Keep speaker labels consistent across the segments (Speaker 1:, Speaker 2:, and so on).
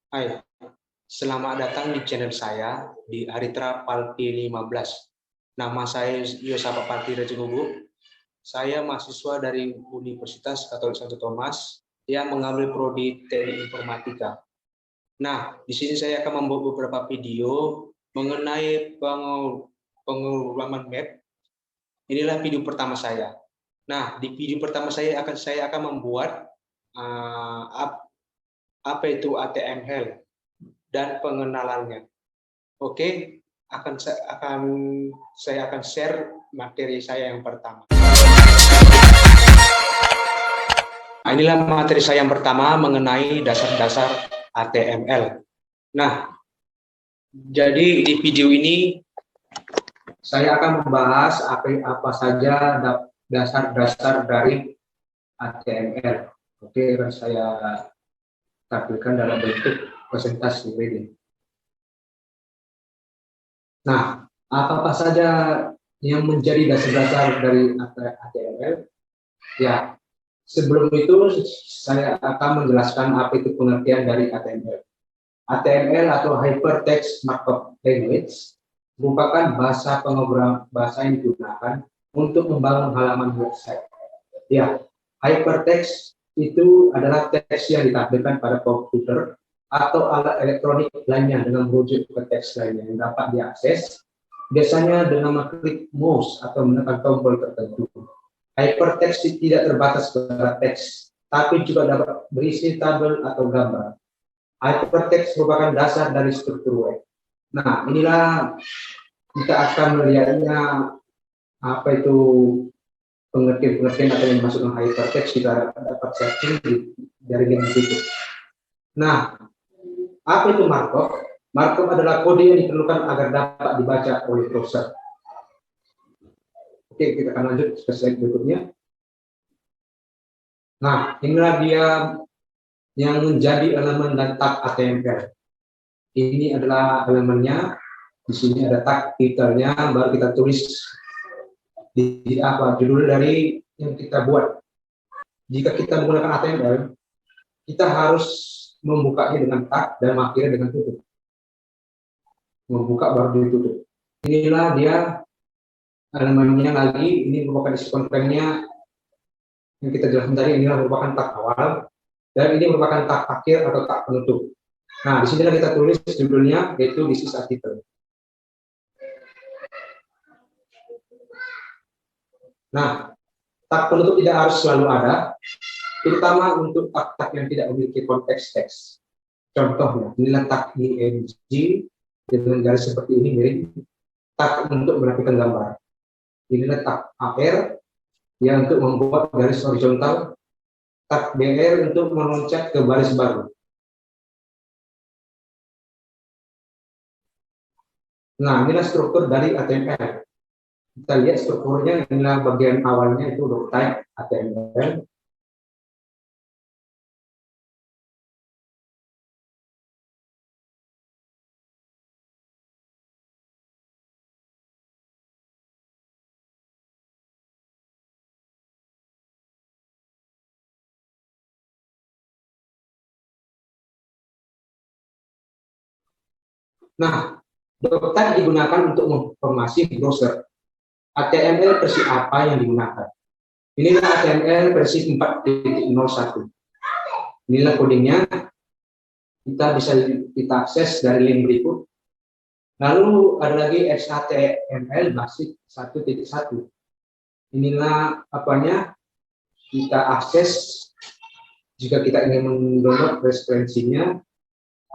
Speaker 1: Hai, selamat datang di channel saya di Aritra Palpi 15. Nama saya Yosapa Palpi Rejogogo. Saya mahasiswa dari Universitas Katolik Santo Thomas yang mengambil prodi Teknik Informatika. Nah, di sini saya akan membuat beberapa video mengenai penguraman map. Inilah video pertama saya. Nah, di video pertama saya akan membuat apa itu ATML dan pengenalannya. Oke, saya akan share materi saya yang pertama. Nah, inilah materi saya yang pertama mengenai dasar-dasar HTML. Nah, jadi di video ini saya akan membahas apa saja dasar-dasar dari HTML. Oke, akan saya tampilkan dalam bentuk presentasi ini. Nah, apa saja yang menjadi dasar-dasar dari HTML? Ya, sebelum itu saya akan menjelaskan apa itu pengertian dari HTML. HTML atau Hypertext Markup Language merupakan bahasa yang digunakan untuk membangun halaman website. Ya, hypertext itu adalah teks yang ditampilkan pada komputer atau alat elektronik lainnya dengan merujuk ke teks lainnya yang dapat diakses, biasanya dengan mengklik mouse atau menekan tombol tertentu. Hypertext tidak terbatas pada teks, tapi juga dapat berisi tabel atau gambar. Hypertext merupakan dasar dari struktur web. Nah, inilah kita akan melihatnya apa itu pengertian-pengertian atau yang dimasukkan hypertext. Kita dapat searching dari link itu. Nah, apa itu markup? Markup adalah kode yang diperlukan agar dapat dibaca oleh browser. Oke, kita akan lanjut ke slide berikutnya. Nah, inilah dia yang menjadi elemen dan tag HTML. Ini adalah elemennya. Di sini ada tag titelnya, baru kita tulis di apa judul dari yang kita buat. Jika kita menggunakan HTML, kita harus membukanya dengan tag dan mengakhiri dengan tutup. Membuka baru ditutup. Inilah dia elemennya lagi. Ini merupakan isi kontennya yang kita jelaskan tadi. Inilah merupakan tag awal dan ini merupakan tag akhir atau tag penutup. Nah, di sini kita tulis judulnya, yaitu this is article. Nah, tag penutup tidak harus selalu ada, terutama untuk tag-tag yang tidak memiliki konteks teks. Contohnya, inilah tag img dengan garis seperti ini, mirip tag untuk merapikan gambar. Inilah tag AR yang untuk membuat garis horizontal, tag BR untuk meloncat ke baris baru. Nah, inilah struktur dari HTML. Kita lihat strukturnya, inilah bagian awalnya itu doctype HTML. Nah, doctype digunakan untuk memformasi browser. HTML versi apa yang digunakan? Inilah HTML versi 4.01. Inilah kodenya. Kita akses dari link berikut. Lalu ada lagi XHTML basic 1.1. Inilah apanya, kita akses jika kita ingin mendownload referensinya.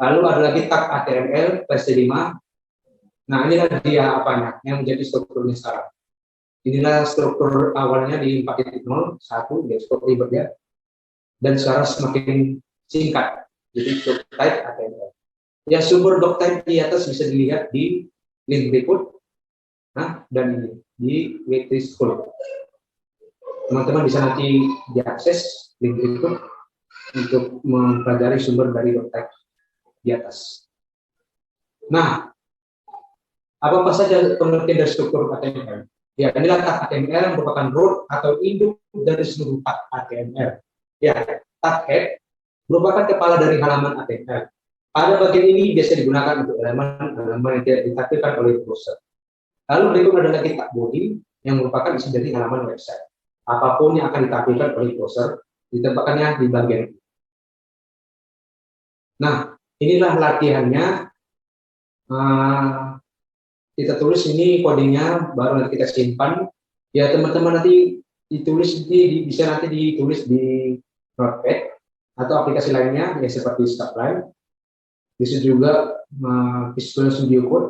Speaker 1: Lalu ada lagi tag HTML versi 5. Nah, inilah dia apanya yang menjadi strukturnya sekarang. Inilah struktur awalnya di 4.0, 1, dia cukup ribet ya. Dan sekarang semakin singkat, jadi doctype HTML. Ya, sumber doctype di atas bisa dilihat di link berikut. Nah, dan ini di Waitress School. Teman-teman bisa nanti diakses link berikut untuk mempelajari sumber dari doctype di atas. Nah, apa saja pengertian dari struktur HTML? Ya, inilah tag HTML merupakan root atau induk dari seluruh tag HTML. Ya, tag head merupakan kepala dari halaman HTML. Pada bagian ini biasa digunakan untuk elemen yang tidak ditampilkan oleh browser. Lalu berikut ada lagi tab body yang merupakan isi dari halaman website. Apapun yang akan ditampilkan oleh browser ditempatkannya di bagian ini. Nah, inilah latihannya. Kita tulis ini kodenya, baru nanti kita simpan. Ya teman-teman nanti bisa nanti ditulis di Notepad atau aplikasi lainnya ya seperti Subline. Bisa juga Visual Studio Code.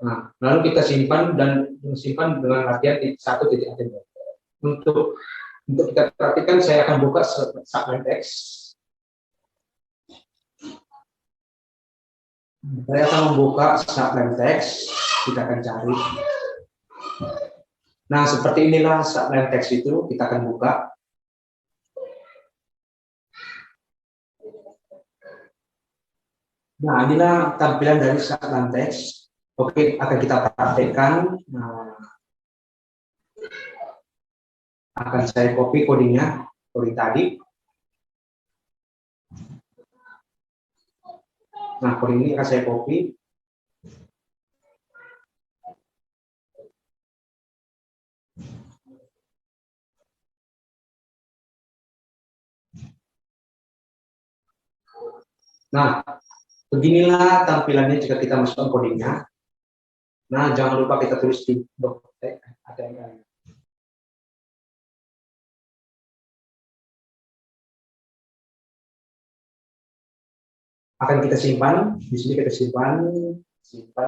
Speaker 1: Nah, lalu kita simpan dengan latihan 1.HTML. Untuk kita perhatikan, saya akan buka Subline text. Saya akan membuka Subline text. Kita akan cari. Nah, seperti inilah Subline text itu, kita akan buka. Nah, inilah tampilan dari Subline text. Oke, akan kita praktekkan. Nah, akan saya copy codingnya, coding tadi. Nah, coding ini akan saya copy. Nah, beginilah tampilannya jika kita masukkan codingnya. Nah, jangan lupa kita tulis di document HTML. Akan kita simpan, di sini kita simpan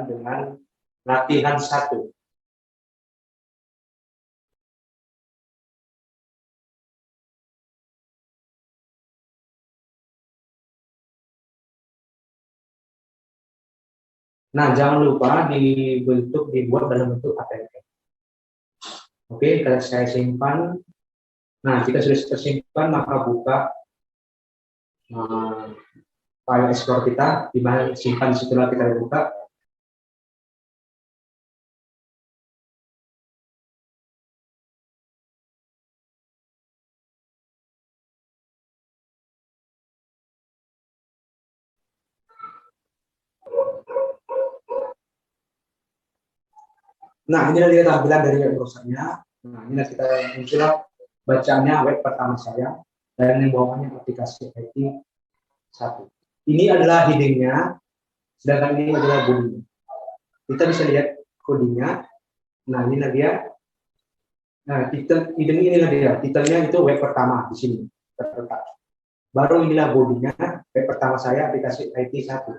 Speaker 1: dengan latihan 1. Nah, jangan lupa dibuat dalam bentuk HTML. Oke, kalau saya simpan. Nah, jika sudah tersimpan, maka buka file explorer kita, di mana simpan setelah kita buka. Nah, inilah dia tampilan dari web browsernya. Nah, inilah kita muncullah bacaannya web pertama saya, dan yang bawahnya aplikasi IT 1. Ini adalah headingnya, sedangkan ini adalah body. Kita bisa lihat codingnya. Nah, inilah dia. Nah, heading inilah dia. Titelnya itu web pertama di sini terletak. Baru inilah bodinya, web pertama saya aplikasi IT 1.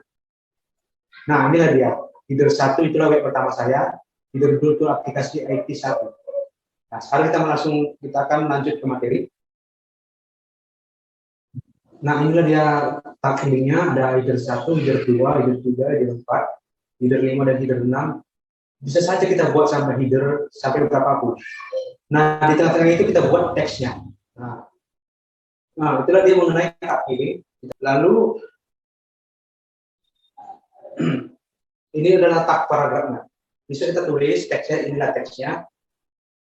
Speaker 1: Nah, inilah dia. Header 1 itulah web pertama saya. Header 2 itu aplikasi IT 1. Nah, sekarang kita akan lanjut ke materi. Nah, inilah dia tab headingnya, ada header 1, header 2, header 3, header 4, header 5, dan header 6. Bisa saja kita buat sampai header sampai berapapun. Nah, di tengah-tengah itu kita buat teksnya. Nah, itulah dia mengenai tab ini. Lalu, ini adalah tab paragrafnya. Bisa kita tulis teksnya, inilah teksnya.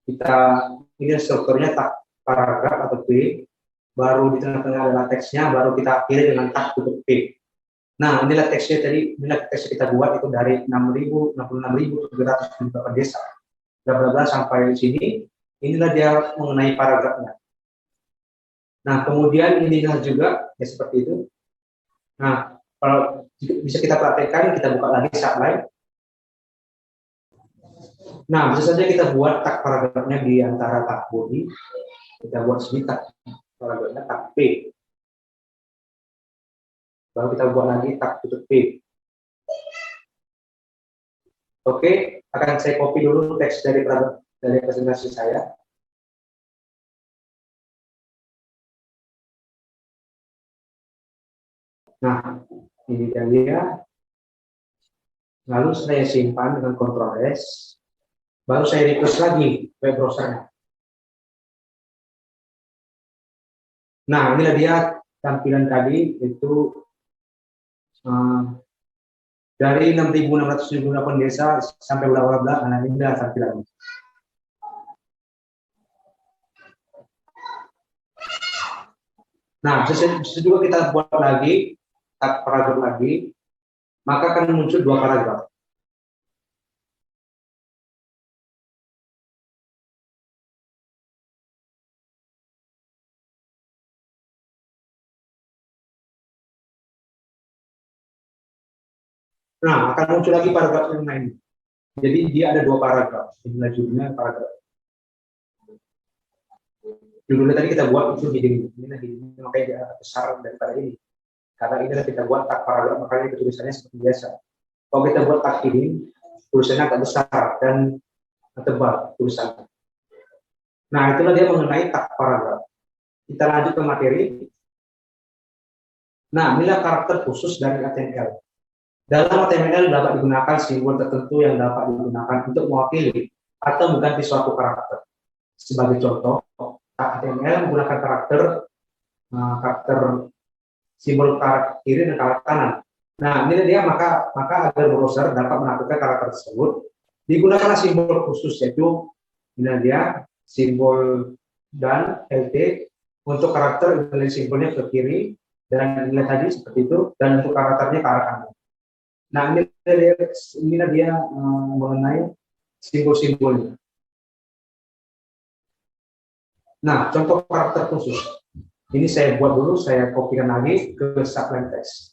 Speaker 1: Ini strukturnya tab paragraf atau P. Baru di tengah-tengah adalah teksnya, baru kita akhiri dengan tab tutup P. Nah, inilah teksnya tadi, inilah teks kita buat itu dari 66.778 desa. Bla sampai sini, inilah dia mengenai paragrafnya. Nah, kemudian inilah juga ya seperti itu. Nah, kalau bisa kita praktekkan, kita buka lagi Subline. Nah, bisa saja kita buat tag paragrafnya di antara tag body. Kita buat sini tag paragrafnya tag P. Baru kita buat lagi tag tutup P. Oke, akan saya copy dulu teks dari presentasi saya. Nah, ini dia. Lalu saya simpan dengan Ctrl S. Baru saya refresh lagi web browsernya. Nah, inilah dia tampilan tadi, itu dari 6.678 desa sampai bla. Nah, ini adalah tampilannya. Nah, bisa juga kita buat lagi tak paragraf lagi, maka akan muncul 2 paragraf. Nah, akan muncul lagi paragraf yang lain. Jadi dia ada 2 paragraf. Inilah judulnya paragraf. Judulnya tadi kita buat itu heading. Ini makanya dia besar daripada ini. Karena ini kita buat tak paragraf, makanya tulisannya seperti biasa. Kalau kita buat tak heading, tulisannya agak besar dan tebal tulisannya. Nah, itulah dia mengenai tak paragraf. Kita lanjut ke materi. Nah, inilah karakter khusus dari HTML. Dalam HTML dapat digunakan simbol tertentu yang dapat digunakan untuk mewakili atau mengganti suatu karakter. Sebagai contoh, HTML menggunakan karakter simbol karakter kiri dan karakter kanan. Nah, ini dia maka agar browser dapat menampilkan karakter tersebut, digunakan simbol khusus, yaitu ini dia simbol dan LT untuk karakter, nilai simbolnya ke kiri dan nilai tadi seperti itu, dan untuk karakternya ke arah kanan. Nah, ini dia mengenai simbol-simbolnya. Nah, contoh karakter khusus. Ini saya buat dulu, saya kopikan lagi ke Sublime Text.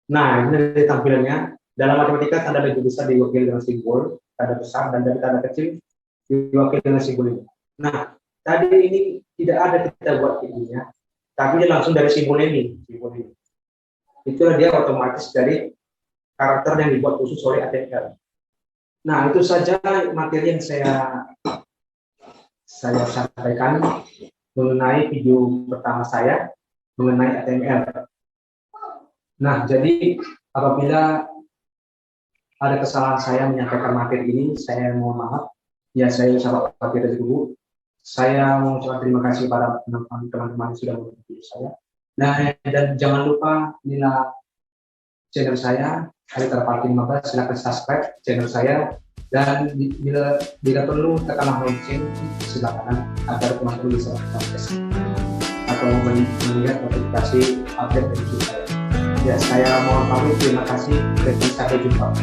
Speaker 1: Nah, ini dari tampilannya. Dalam matematika, tanda baju besar diwakili dengan simbol, tanda besar, dan dari tanda kecil diwakili dengan simbol ini. Nah, tadi ini tidak ada kita buat ininya, tapi dia langsung dari simbol ini. Itulah dia otomatis dari karakter yang dibuat khusus oleh HTML. Nah, itu saja materi yang saya sampaikan mengenai video pertama saya mengenai HTML. Nah, jadi apabila ada kesalahan saya menyampaikan materi ini, saya mohon maaf. Ya, saya ucapkan materi dulu. Saya mengucapkan terima kasih pada teman-teman yang sudah mengikuti saya. Nah, dan jangan lupa inilah channel saya, Aliter Party 15. Silakan subscribe channel saya, dan bila perlu tekanlah lonceng silakan agar teman-teman bisa akses atau melihat notifikasi update dari saya. Ya, saya mohon pamit, terima kasih, dan sampai jumpa.